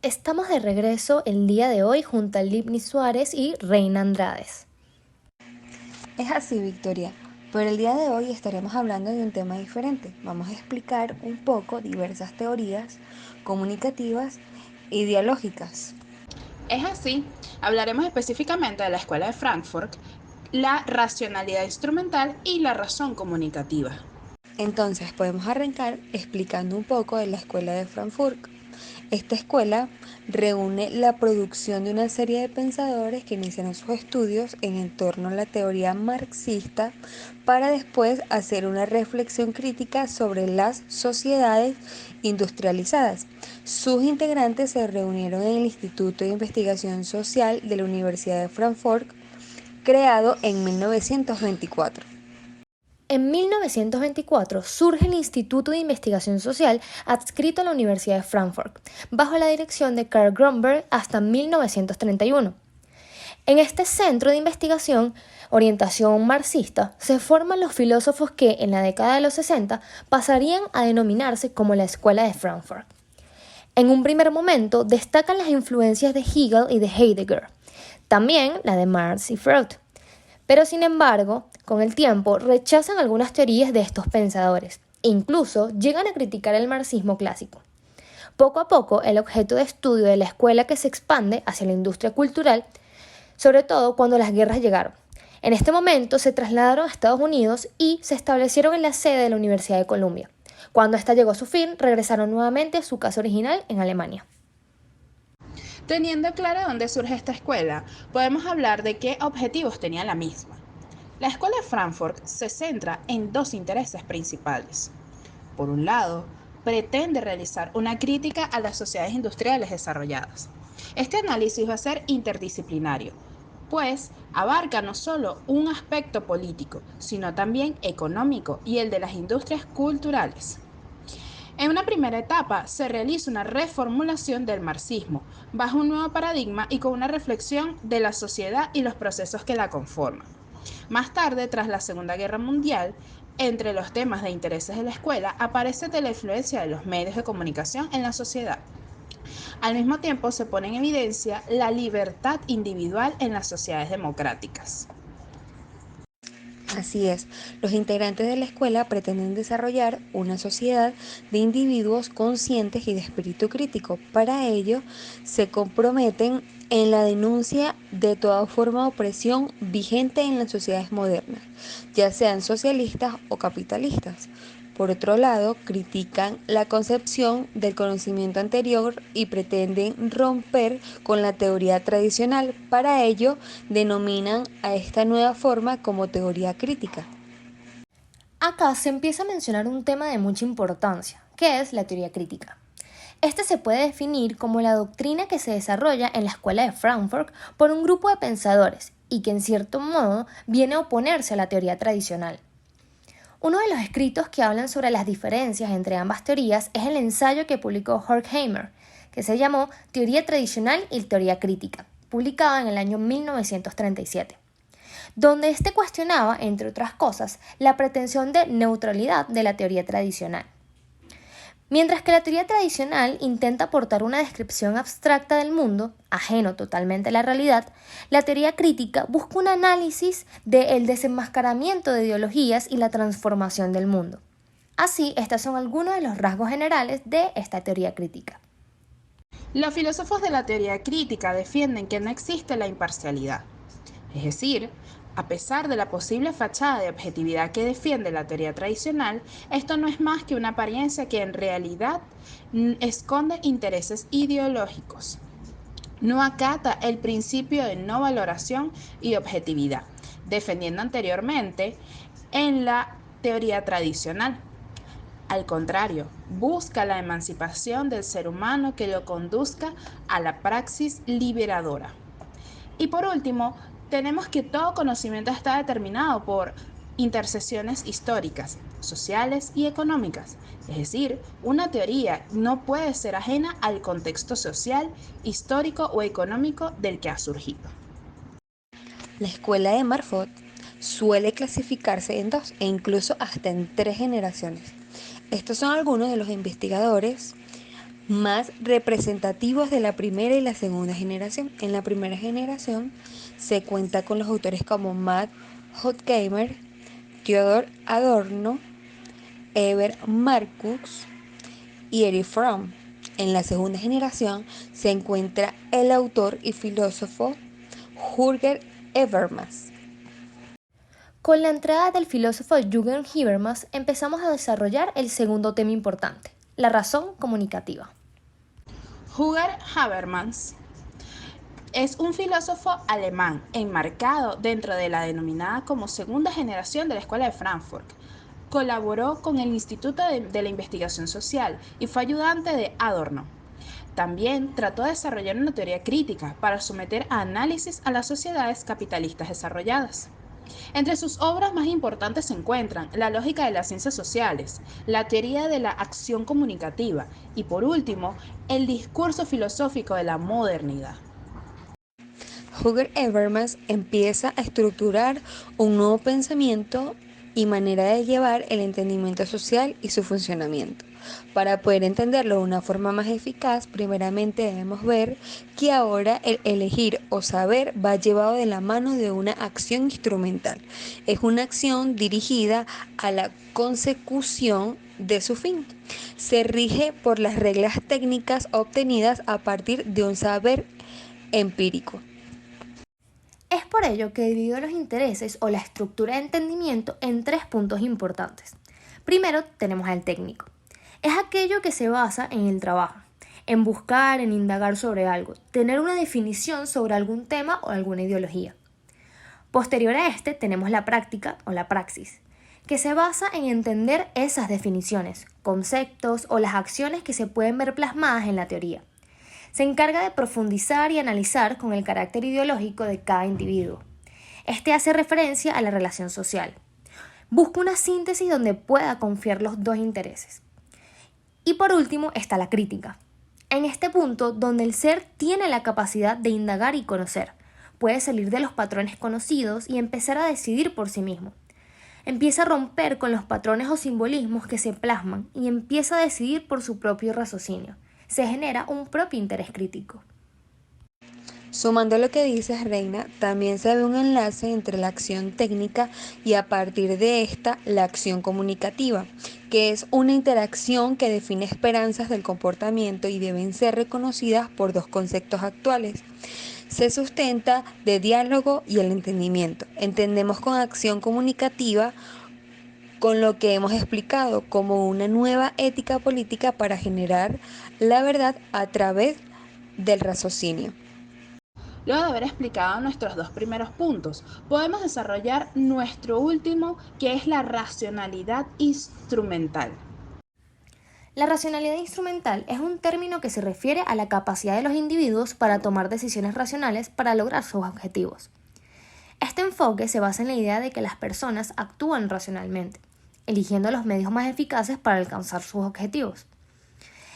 Estamos de regreso el día de hoy junto a Livni Suárez y Reina Andrades. Es así, Victoria, pero el día de hoy estaremos hablando de un tema diferente. Vamos a explicar un poco diversas teorías comunicativas e ideológicas. Es así, hablaremos específicamente de la Escuela de Frankfurt, la racionalidad instrumental y la razón comunicativa. Entonces, podemos arrancar explicando un poco de la Escuela de Frankfurt. Esta escuela reúne la producción de una serie de pensadores que iniciaron sus estudios en torno a la teoría marxista para después hacer una reflexión crítica sobre las sociedades industrializadas. Sus integrantes se reunieron en el Instituto de Investigación Social de la Universidad de Frankfurt, creado en 1924. En 1924 surge el Instituto de Investigación Social adscrito a la Universidad de Frankfurt, bajo la dirección de Karl Grünberg hasta 1931. En este centro de investigación, orientación marxista, se forman los filósofos que, en la década de los 60, pasarían a denominarse como la Escuela de Frankfurt. En un primer momento destacan las influencias de Hegel y de Heidegger, también la de Marx y Freud. Pero sin embargo, con el tiempo rechazan algunas teorías de estos pensadores e incluso llegan a criticar el marxismo clásico. Poco a poco, el objeto de estudio de la escuela que se expande hacia la industria cultural, sobre todo cuando las guerras llegaron. En este momento se trasladaron a Estados Unidos y se establecieron en la sede de la Universidad de Columbia. Cuando esta llegó a su fin, regresaron nuevamente a su casa original en Alemania. Teniendo claro dónde surge esta escuela, podemos hablar de qué objetivos tenía la misma. La Escuela de Frankfurt se centra en dos intereses principales. Por un lado, pretende realizar una crítica a las sociedades industriales desarrolladas. Este análisis va a ser interdisciplinario, pues abarca no solo un aspecto político, sino también económico y el de las industrias culturales. En una primera etapa se realiza una reformulación del marxismo, bajo un nuevo paradigma y con una reflexión de la sociedad y los procesos que la conforman. Más tarde, tras la Segunda Guerra Mundial, entre los temas de intereses de la escuela aparece la influencia de los medios de comunicación en la sociedad. Al mismo tiempo, se pone en evidencia la libertad individual en las sociedades democráticas. Así es, los integrantes de la escuela pretenden desarrollar una sociedad de individuos conscientes y de espíritu crítico. Para ello, se comprometen en la denuncia de toda forma de opresión vigente en las sociedades modernas, ya sean socialistas o capitalistas. Por otro lado, critican la concepción del conocimiento anterior y pretenden romper con la teoría tradicional. Para ello, denominan a esta nueva forma como teoría crítica. Acá se empieza a mencionar un tema de mucha importancia, que es la teoría crítica. Este se puede definir como la doctrina que se desarrolla en la Escuela de Frankfurt por un grupo de pensadores y que en cierto modo viene a oponerse a la teoría tradicional. Uno de los escritos que hablan sobre las diferencias entre ambas teorías es el ensayo que publicó Horkheimer, que se llamó Teoría tradicional y teoría crítica, publicado en el año 1937, donde este cuestionaba, entre otras cosas, la pretensión de neutralidad de la teoría tradicional. Mientras que la teoría tradicional intenta aportar una descripción abstracta del mundo, ajeno totalmente a la realidad, la teoría crítica busca un análisis del desenmascaramiento de ideologías y la transformación del mundo. Así, estos son algunos de los rasgos generales de esta teoría crítica. Los filósofos de la teoría crítica defienden que no existe la imparcialidad. Es decir, a pesar de la posible fachada de objetividad que defiende la teoría tradicional, esto no es más que una apariencia que en realidad esconde intereses ideológicos. No acata el principio de no valoración y objetividad, defendiendo anteriormente en la teoría tradicional. Al contrario, busca la emancipación del ser humano que lo conduzca a la praxis liberadora. Y por último, tenemos que todo conocimiento está determinado por intersecciones históricas, sociales y económicas. Es decir, una teoría no puede ser ajena al contexto social, histórico o económico del que ha surgido. La escuela de Marfot suele clasificarse en dos e incluso hasta en tres generaciones. Estos son algunos de los investigadores más representativos de la primera y la segunda generación. En la primera generación se cuenta con los autores como Max Horkheimer, Theodor Adorno, Herbert Marcuse y Erich Fromm. En la segunda generación se encuentra el autor y filósofo Jürgen Habermas. Con la entrada del filósofo Jürgen Habermas empezamos a desarrollar el segundo tema importante, la razón comunicativa. Jürgen Habermas es un filósofo alemán enmarcado dentro de la denominada como segunda generación de la Escuela de Frankfurt. Colaboró con el Instituto de la Investigación Social y fue ayudante de Adorno. También trató de desarrollar una teoría crítica para someter a análisis a las sociedades capitalistas desarrolladas. Entre sus obras más importantes se encuentran La lógica de las ciencias sociales, La teoría de la acción comunicativa y, por último, El discurso filosófico de la modernidad. Jürgen Habermas empieza a estructurar un nuevo pensamiento y manera de llevar el entendimiento social y su funcionamiento. Para poder entenderlo de una forma más eficaz, primeramente debemos ver que ahora el elegir o saber va llevado de la mano de una acción instrumental. Es una acción dirigida a la consecución de su fin. Se rige por las reglas técnicas obtenidas a partir de un saber empírico. Es por ello que divido los intereses o la estructura de entendimiento en 3 puntos importantes. Primero tenemos al técnico. Es aquello que se basa en el trabajo, en buscar, en indagar sobre algo, tener una definición sobre algún tema o alguna ideología. Posterior a este tenemos la práctica o la praxis, que se basa en entender esas definiciones, conceptos o las acciones que se pueden ver plasmadas en la teoría. Se encarga de profundizar y analizar con el carácter ideológico de cada individuo. Este hace referencia a la relación social. Busca una síntesis donde pueda confiar los dos intereses. Y por último está la crítica. En este punto, donde el ser tiene la capacidad de indagar y conocer, puede salir de los patrones conocidos y empezar a decidir por sí mismo. Empieza a romper con los patrones o simbolismos que se plasman y empieza a decidir por su propio raciocinio. Se genera un propio interés crítico. Sumando lo que dices, Reina, también se ve un enlace entre la acción técnica y a partir de esta la acción comunicativa, que es una interacción que define esperanzas del comportamiento y deben ser reconocidas por 2 conceptos actuales. Se sustenta de diálogo y el entendimiento. Entendemos con acción comunicativa con lo que hemos explicado como una nueva ética política para generar la verdad a través del raciocinio. Luego de haber explicado nuestros 2 primeros puntos, podemos desarrollar nuestro último, que es la racionalidad instrumental. La racionalidad instrumental es un término que se refiere a la capacidad de los individuos para tomar decisiones racionales para lograr sus objetivos. Este enfoque se basa en la idea de que las personas actúan racionalmente, eligiendo los medios más eficaces para alcanzar sus objetivos.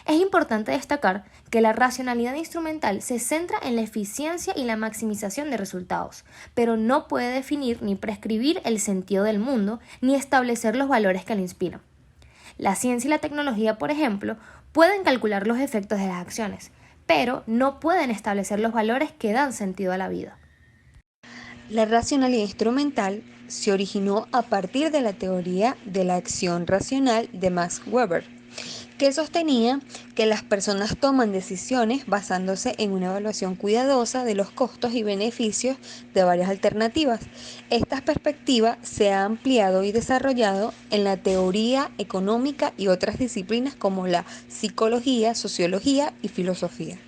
Es importante destacar que la racionalidad instrumental se centra en la eficiencia y la maximización de resultados, pero no puede definir ni prescribir el sentido del mundo ni establecer los valores que le inspiran. La ciencia y la tecnología, por ejemplo, pueden calcular los efectos de las acciones, pero no pueden establecer los valores que dan sentido a la vida. La racionalidad instrumental se originó a partir de la teoría de la acción racional de Max Weber, que sostenía que las personas toman decisiones basándose en una evaluación cuidadosa de los costos y beneficios de varias alternativas. Esta perspectiva se ha ampliado y desarrollado en la teoría económica y otras disciplinas como la psicología, sociología y filosofía.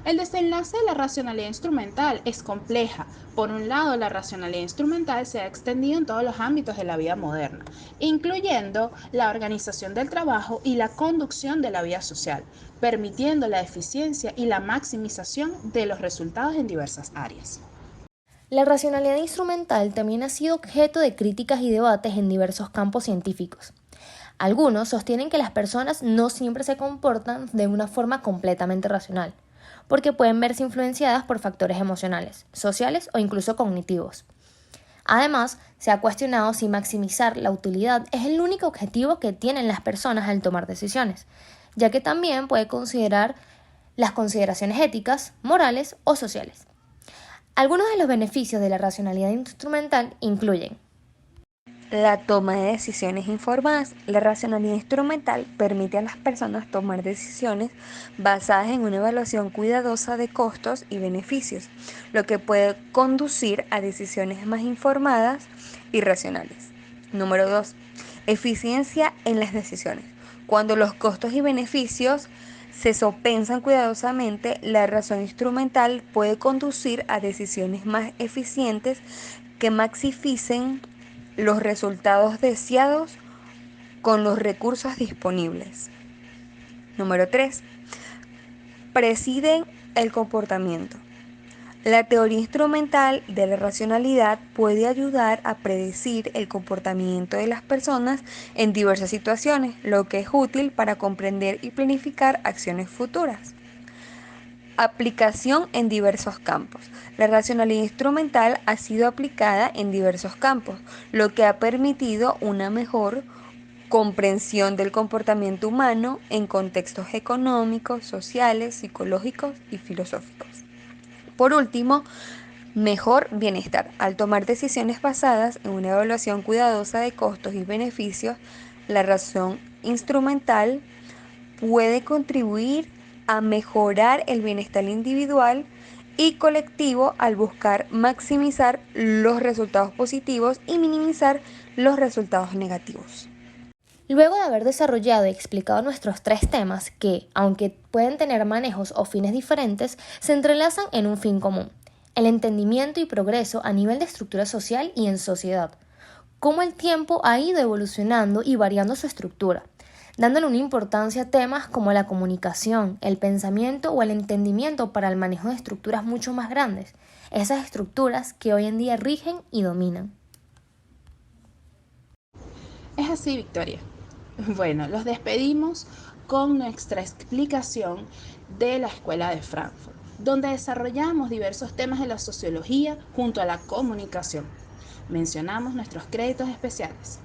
El desenlace de la racionalidad instrumental es compleja. Por un lado, la racionalidad instrumental se ha extendido en todos los ámbitos de la vida moderna, incluyendo la organización del trabajo y la conducción de la vida social, permitiendo la eficiencia y la maximización de los resultados en diversas áreas. La racionalidad instrumental también ha sido objeto de críticas y debates en diversos campos científicos. Algunos sostienen que las personas no siempre se comportan de una forma completamente racional, porque pueden verse influenciadas por factores emocionales, sociales o incluso cognitivos. Además, se ha cuestionado si maximizar la utilidad es el único objetivo que tienen las personas al tomar decisiones, ya que también puede considerar las consideraciones éticas, morales o sociales. Algunos de los beneficios de la racionalidad instrumental incluyen la toma de decisiones informadas. La racionalidad instrumental permite a las personas tomar decisiones basadas en una evaluación cuidadosa de costos y beneficios, lo que puede conducir a decisiones más informadas y racionales. Número 2. Eficiencia en las decisiones. Cuando los costos y beneficios se sopensan cuidadosamente, la razón instrumental puede conducir a decisiones más eficientes que maximicen los resultados deseados con los recursos disponibles. Número 3. Presiden el comportamiento. La teoría instrumental de la racionalidad puede ayudar a predecir el comportamiento de las personas en diversas situaciones, lo que es útil para comprender y planificar acciones futuras. Aplicación en diversos campos. La racionalidad instrumental ha sido aplicada en diversos campos, lo que ha permitido una mejor comprensión del comportamiento humano en contextos económicos, sociales, psicológicos y filosóficos. Por último, mejor bienestar. Al tomar decisiones basadas en una evaluación cuidadosa de costos y beneficios, la razón instrumental puede contribuir a mejorar el bienestar individual y colectivo al buscar maximizar los resultados positivos y minimizar los resultados negativos. Luego de haber desarrollado y explicado nuestros 3 temas que, aunque pueden tener manejos o fines diferentes, se entrelazan en un fin común: el entendimiento y progreso a nivel de estructura social y en sociedad. Cómo el tiempo ha ido evolucionando y variando su estructura, dándole una importancia a temas como la comunicación, el pensamiento o el entendimiento para el manejo de estructuras mucho más grandes, esas estructuras que hoy en día rigen y dominan. Es así, Victoria. Bueno, los despedimos con nuestra explicación de la Escuela de Frankfurt, donde desarrollamos diversos temas de la sociología junto a la comunicación. Mencionamos nuestros créditos especiales.